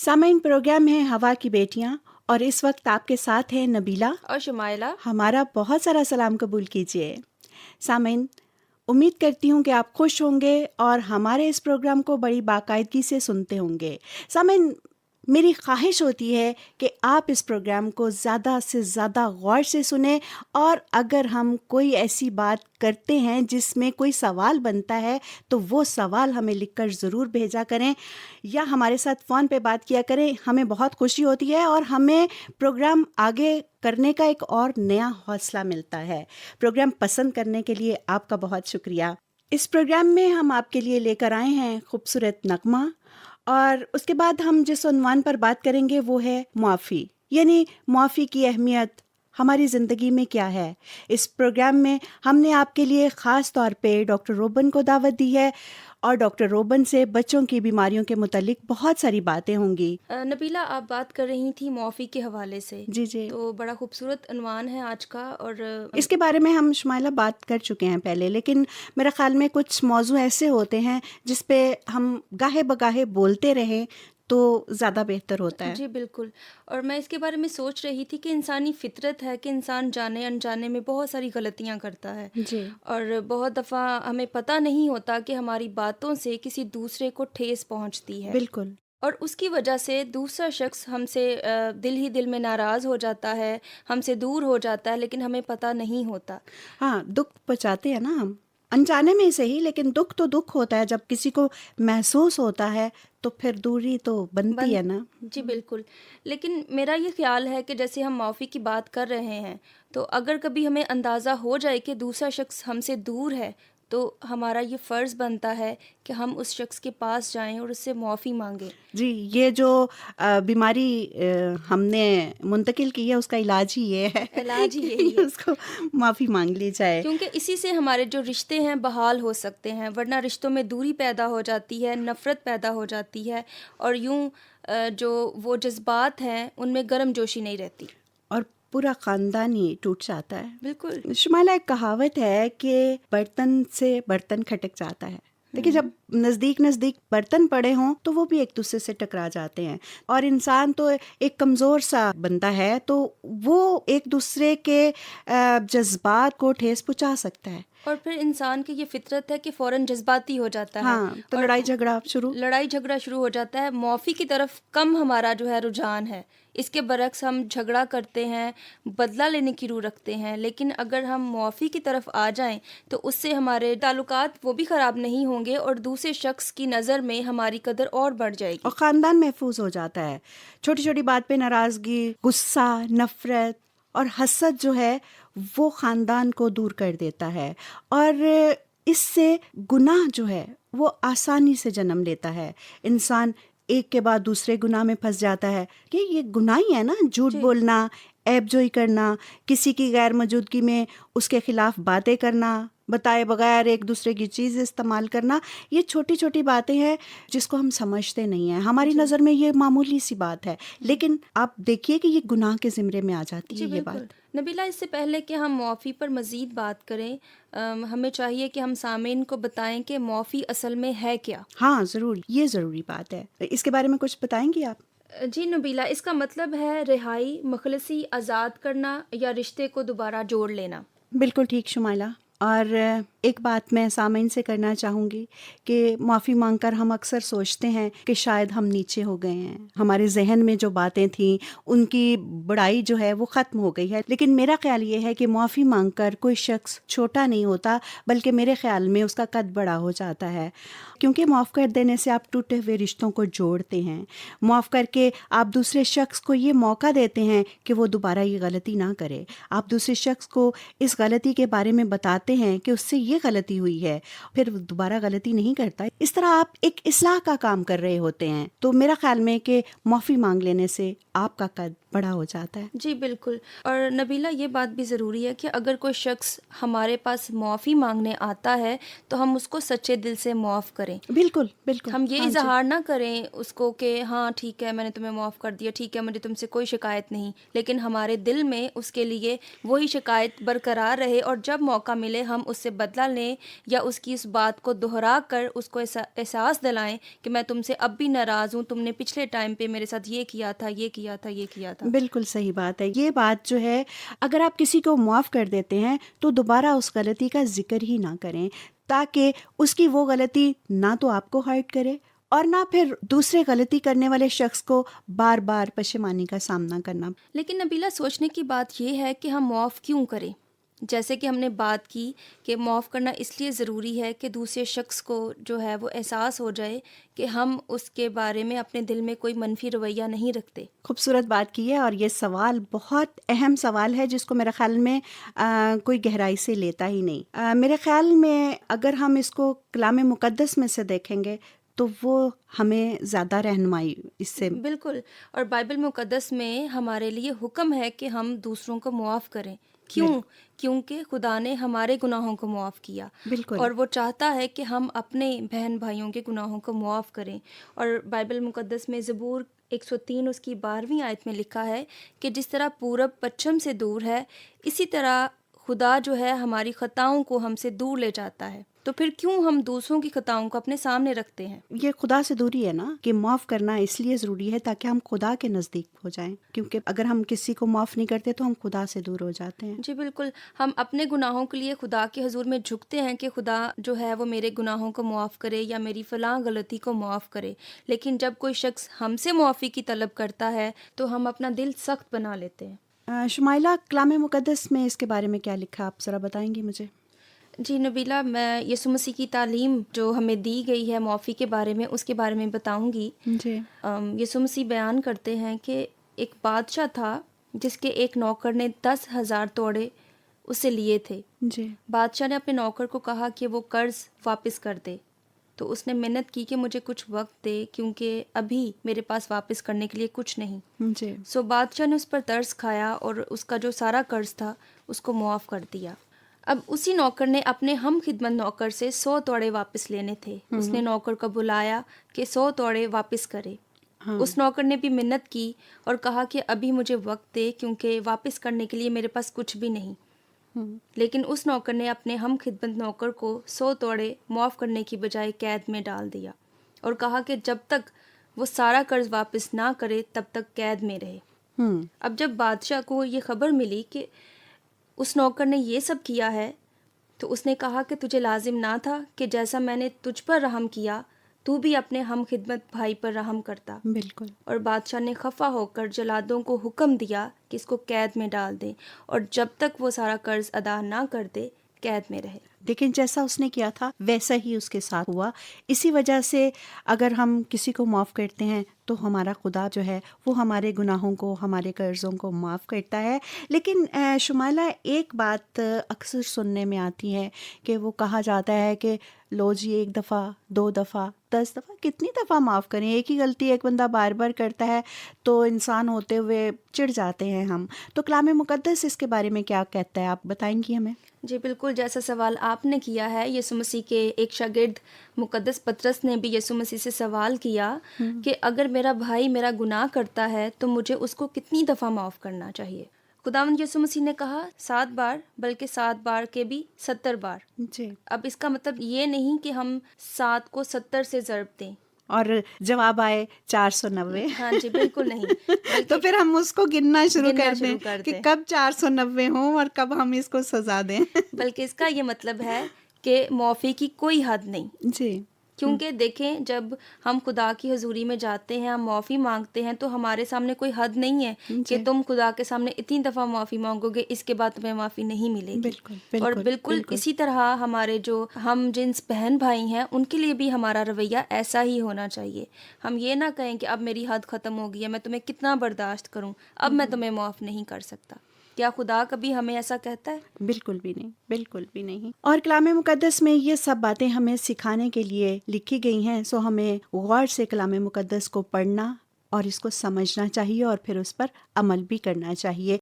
سامعین، پروگرام ہے ہوا کی بیٹیاں اور اس وقت آپ کے ساتھ ہیں نبیلہ اور شمائلہ. ہمارا بہت سارا سلام قبول کیجیے. سامعین، امید کرتی ہوں کہ آپ خوش ہوں گے اور ہمارے اس پروگرام کو بڑی باقاعدگی سے سنتے ہوں گے. سامعین، میری خواہش ہوتی ہے کہ آپ اس پروگرام کو زیادہ سے زیادہ غور سے سنیں، اور اگر ہم کوئی ایسی بات کرتے ہیں جس میں کوئی سوال بنتا ہے تو وہ سوال ہمیں لکھ کر ضرور بھیجا کریں یا ہمارے ساتھ فون پہ بات کیا کریں. ہمیں بہت خوشی ہوتی ہے اور ہمیں پروگرام آگے کرنے کا ایک اور نیا حوصلہ ملتا ہے. پروگرام پسند کرنے کے لیے آپ کا بہت شکریہ. اس پروگرام میں ہم آپ کے لیے لے کر آئے ہیں خوبصورت نغمہ، اور اس کے بعد ہم جس عنوان پر بات کریں گے وہ ہے معافی، یعنی معافی کی اہمیت ہماری زندگی میں کیا ہے. اس پروگرام میں ہم نے آپ کے لیے خاص طور پہ ڈاکٹر روبن کو دعوت دی ہے، اور ڈاکٹر روبن سے بچوں کی بیماریوں کے متعلق بہت ساری باتیں ہوں گی. نبیلہ، آپ بات کر رہی تھی معافی کے حوالے سے. جی تو بڑا خوبصورت عنوان ہے آج کا، اور اس کے بارے میں ہم شمائلہ بات کر چکے ہیں پہلے، لیکن میرا خیال میں کچھ موضوع ایسے ہوتے ہیں جس پہ ہم گاہے بگاہے بولتے رہیں تو زیادہ بہتر ہوتا ہے. جی بالکل. اور میں اس کے بارے میں سوچ رہی تھی کہ انسانی فطرت ہے کہ انسان جانے انجانے میں بہت ساری غلطیاں کرتا ہے، جی اور بہت دفعہ ہمیں پتہ نہیں ہوتا کہ ہماری باتوں سے کسی دوسرے کو ٹھیس پہنچتی ہے، بالکل. اور اس کی وجہ سے دوسرا شخص ہم سے دل ہی دل میں ناراض ہو جاتا ہے، ہم سے دور ہو جاتا ہے، لیکن ہمیں پتہ نہیں ہوتا. ہاں، دکھ پہنچاتے ہیں نا ہم انجانے میں صحیح، لیکن دکھ تو دکھ ہوتا ہے. جب کسی کو محسوس ہوتا ہے تو پھر دوری تو بنتی ہے نا. جی بالکل. لیکن میرا یہ خیال ہے کہ جیسے ہم معافی کی بات کر رہے ہیں، تو اگر کبھی ہمیں اندازہ ہو جائے کہ دوسرا شخص ہم سے دور ہے، تو ہمارا یہ فرض بنتا ہے کہ ہم اس شخص کے پاس جائیں اور اس سے معافی مانگیں. جی، یہ جو بیماری ہم نے منتقل کی ہے اس کا علاج ہی یہ ہے، علاج ہی کہ یہی ہے، اس کو معافی مانگ لی جائے. کیونکہ اسی سے ہمارے جو رشتے ہیں بحال ہو سکتے ہیں، ورنہ رشتوں میں دوری پیدا ہو جاتی ہے، نفرت پیدا ہو جاتی ہے، اور یوں جو وہ جذبات ہیں ان میں گرم جوشی نہیں رہتی، اور پورا خاندان ہی ٹوٹ جاتا ہے. بالکل. شمائلہ، ایک کہاوت ہے کہ برتن سے برتن کھٹک جاتا ہے. دیکھیے، جب نزدیک برتن پڑے ہوں تو وہ بھی ایک دوسرے سے ٹکرا جاتے ہیں، اور انسان تو ایک کمزور سا بنتا ہے، تو وہ ایک دوسرے کے جذبات کو ٹھیس پہنچا سکتا ہے. اور پھر انسان کی یہ فطرت ہے کہ فوراً جذباتی ہو جاتا ہے، ہاں، تو اور لڑائی جھگڑا شروع ہو جاتا ہے. معافی کی طرف کم ہمارا جو ہے رجحان ہے. اس کے برعکس ہم جھگڑا کرتے ہیں، بدلہ لینے کی روح رکھتے ہیں. لیکن اگر ہم معافی کی طرف آ جائیں تو اس سے ہمارے تعلقات وہ بھی خراب نہیں ہوں گے، اور دوسرے شخص کی نظر میں ہماری قدر اور بڑھ جائے گی، اور خاندان محفوظ ہو جاتا ہے. چھوٹی چھوٹی بات پہ ناراضگی، غصہ، نفرت اور حسد جو ہے وہ خاندان کو دور کر دیتا ہے، اور اس سے گناہ جو ہے وہ آسانی سے جنم لیتا ہے. انسان ایک کے بعد دوسرے گناہ میں پھنس جاتا ہے کہ یہ گناہ ہی ہے نا، جھوٹ بولنا، عیب جوئی کرنا، کسی کی غیر موجودگی میں اس کے خلاف باتیں کرنا، بتائے بغیر ایک دوسرے کی چیز استعمال کرنا. یہ چھوٹی چھوٹی باتیں ہیں جس کو ہم سمجھتے نہیں ہیں. ہماری نظر میں یہ معمولی سی بات ہے، لیکن آپ دیکھیے کہ یہ گناہ کے زمرے میں آ جاتی ہے. جی یہ بالکل. بات نبیلہ، اس سے پہلے کہ ہم معافی پر مزید بات کریں، ہمیں چاہیے کہ ہم سامعین کو بتائیں کہ معافی اصل میں ہے کیا. ہاں ضرور، یہ ضروری بات ہے. اس کے بارے میں کچھ بتائیں گی آپ؟ جی نبیلہ، اس کا مطلب ہے رہائی، مخلصی، آزاد کرنا یا رشتے کو دوبارہ جوڑ لینا. بالکل ٹھیک شمائلہ. اور ایک بات میں سامعین سے کرنا چاہوں گی کہ معافی مانگ کر ہم اکثر سوچتے ہیں کہ شاید ہم نیچے ہو گئے ہیں، ہمارے ذہن میں جو باتیں تھیں ان کی بڑائی جو ہے وہ ختم ہو گئی ہے. لیکن میرا خیال یہ ہے کہ معافی مانگ کر کوئی شخص چھوٹا نہیں ہوتا، بلکہ میرے خیال میں اس کا قد بڑا ہو جاتا ہے، کیونکہ معاف کر دینے سے آپ ٹوٹے ہوئے رشتوں کو جوڑتے ہیں. معاف کر کے آپ دوسرے شخص کو یہ موقع دیتے ہیں کہ وہ دوبارہ یہ غلطی نہ کرے. آپ دوسرے شخص کو اس غلطی کے بارے میں بتاتے ہیں کہ اس سے یہ غلطی ہوئی ہے، پھر وہ دوبارہ غلطی نہیں کرتا. اس طرح آپ ایک اصلاح کا کام کر رہے ہوتے ہیں. تو میرا خیال میں کہ معافی مانگ لینے سے آپ کا قد बड़ा हो जाता है। जी बिल्कुल। और नबीला ये बात भी ज़रूरी है कि अगर कोई शख्स हमारे पास मुआफ़ी मांगने आता है तो हम उसको सच्चे दिल से मुआफ़ करें। बिल्कुल, बिल्कुल। हम ये हाँ जी। इज़हार ना करें उसको कि हाँ ठीक है मैंने तुम्हें माफ़ कर दिया, ठीक है मुझे तुमसे कोई शिकायत नहीं, लेकिन हमारे दिल में उसके लिए वही शिकायत बरकरार रहे और जब मौका मिले हम उससे बदला लें या उसकी इस बात को दोहरा कर उसको एहसास दिलाएं कि मैं तुमसे अब भी नाराज़ हूँ, तुमने पिछले टाइम पे मेरे साथ ये किया था, ये किया था, ये किया था। बिल्कुल सही बात है। ये बात जो है, अगर आप किसी को माफ़ कर देते हैं तो दोबारा उस गलती का ज़िक्र ही ना करें, ताकि उसकी वो गलती ना तो आपको हर्ट करे और ना फिर दूसरे गलती करने वाले शख्स को बार बार पशेमानी का सामना करना। लेकिन नबीला सोचने की बात ये है कि हम माफ़ क्यों करें। जैसे कि हमने बात की कि माफ़ करना इसलिए ज़रूरी है कि दूसरे शख्स को जो है वो एहसास हो जाए कि हम उसके बारे में अपने दिल में कोई मनफी रवैया नहीं रखते। खूबसूरत बात की है और ये सवाल बहुत अहम सवाल है जिसको मेरे ख्याल में कोई गहराई से लेता ही नहीं। मेरे ख्याल में अगर हम इसको कलाम मुक़द्दस में से देखेंगे तो वो हमें ज़्यादा रहनुमाई इससे। बिल्कुल। और बाइबल मुक़द्दस में हमारे लिए हुक्म है कि हम दूसरों को मुआफ़ करें। क्यों? क्योंकि खुदा ने हमारे गुनाहों को मुआफ़ किया बिल्कुल। और वो चाहता है कि हम अपने बहन भाइयों के गुनाहों को मुआफ़ करें। और बाइबल मुक़द्दस में ज़बूर 103 उसकी 12वीं आयत में लिखा है कि जिस तरह पूरब पश्चिम से दूर है, इसी तरह खुदा जो है हमारी ख़ताओं को हमसे दूर ले जाता है। तो फिर क्यों हम दूसरों की ख़ताओं को अपने सामने रखते हैं? ये खुदा से दूरी है ना, कि माफ़ करना इसलिए ज़रूरी है ताकि हम खुदा के नज़दीक हो जाएं, क्योंकि अगर हम किसी को माफ़ नहीं करते तो हम खुदा से दूर हो जाते हैं। जी बिल्कुल। हम अपने गुनाहों के लिए खुदा के हुज़ूर में झुकते हैं कि खुदा जो है वो मेरे गुनाहों को मुआफ़ करे या मेरी फ़लाँ गलती को मुआफ़ करे। लेकिन जब कोई शख्स हमसे मुआफ़ी की तलब करता है तो हम अपना दिल सख्त बना लेते हैं। शुमाइला, कलाम मुक़द्दस में इसके बारे में क्या लिखा, आप ज़रा बताएंगी मुझे? जी नबीला, मैं यीशु मसीह की तालीम जो हमें दी गई है मुआफ़ी के बारे में, उसके बारे में बताऊंगी। जी। यीशु मसीह बयान करते हैं कि एक बादशाह था जिसके एक नौकर ने 10,000 तोड़े उससे लिए थे। जी। बादशाह ने अपने नौकर को कहा कि वो कर्ज़ वापस कर दे, तो उसने मिन्नत की कि मुझे कुछ वक्त दे क्योंकि अभी मेरे पास वापस करने के लिए कुछ नहीं। जी। सो बादशाह ने उस पर तरस खाया और उसका जो सारा कर्ज था उसको मुआफ़ कर दिया। अब उसी नौकर ने अपने हम खिदमत नौकर से 100 तोड़े वापस लेने थे। उसने नौकर को बुलाया कि 100 तोड़े वापस करे। हाँ। उस नौकर ने भी मिन्नत की और कहा कि अभी मुझे वक्त दे क्योंकि वापस करने के लिए मेरे पास कुछ भी नहीं। लेकिन उस नौकर ने अपने हम खिदमत नौकर को 100 तोड़े मुआफ़ करने की बजाय कैद में डाल दिया और कहा कि जब तक वो सारा कर्ज वापस ना करे तब तक कैद में रहे। अब जब बादशाह को ये खबर मिली कि उस नौकर ने ये सब किया है, तो उसने कहा कि तुझे लाजिम ना था कि जैसा मैंने तुझ पर रहम किया तू भी अपने हम खिदमत भाई पर रहम करता। बिल्कुल। और बादशाह ने खफा होकर जलादों को हुक्म दिया कि इसको कैद में डाल दें और जब तक वो सारा कर्ज अदा ना कर दे कैद में रहे। लेकिन जैसा उसने किया था वैसा ही उसके साथ हुआ। इसी वजह से अगर हम किसी को माफ़ करते हैं तो हमारा खुदा जो है वो हमारे गुनाहों को, हमारे कर्ज़ों को माफ़ करता है। लेकिन शुमाइला, एक बात अक्सर सुनने में आती है कि वो कहा जाता है कि लो जी, 1 दफ़ा, 2 दफ़ा, 10 दफ़ा, कितनी दफ़ा माफ़ करें? एक ही गलती एक बंदा बार बार करता है तो इंसान होते हुए चिढ़ जाते हैं हम। तो कलाम मुक़द्दस इसके बारे में क्या कहता है, आप बताएंगी हमें? जी बिल्कुल, जैसा सवाल आपने किया है, यीशु मसीह के एक शागिर्द मुक़द्दस पतरस ने भी यीशु मसीह से सवाल किया कि अगर मेरा भाई मेरा गुनाह करता है तो मुझे उसको कितनी दफ़ा माफ़ करना चाहिए। खुदावंद यीशु मसीह ने कहा 7 बार, बल्कि 7 बार के भी 70 बार। जी। अब इसका मतलब ये नहीं कि हम 7 को 70 से ज़रब दें। और जवाब आए 490। हाँ जी, बिल्कुल नहीं। तो फिर हम उसको गिनना शुरू कर शुरू दें कर कि दें। कब 490 हों और कब हम इसको सजा दें। बल्कि इसका ये मतलब है कि मुआफ़ी की कोई हद नहीं। जी। क्योंकि देखें, जब हम खुदा की हजूरी में जाते हैं, हम माफ़ी मांगते हैं तो हमारे सामने कोई हद नहीं है कि तुम खुदा के सामने इतनी दफ़ा माफ़ी मांगोगे, इसके बाद तुम्हें माफ़ी नहीं मिलेगी। बिल्कुल, और बिल्कुल, बिल्कुल बिल्कुल। इसी तरह हमारे जो हम जिन्स बहन भाई हैं उनके लिए भी हमारा रवैया ऐसा ही होना चाहिए। हम ये ना कहें कि अब मेरी हद ख़त्म हो गई है, मैं तुम्हें कितना बर्दाश्त करूं, अब मैं तुम्हें माफ़ नहीं कर सकता। क्या खुदा कभी हमें ऐसा कहता है? बिल्कुल भी नहीं, बिल्कुल भी नहीं। और कलाम मुक़द्दस में ये सब बातें हमें सिखाने के लिए लिखी गई हैं। सो हमें गौर से कलाम मुक़द्दस को पढ़ना, اور اس کو سمجھنا چاہیے اور پھر اس پر عمل بھی کرنا چاہیے.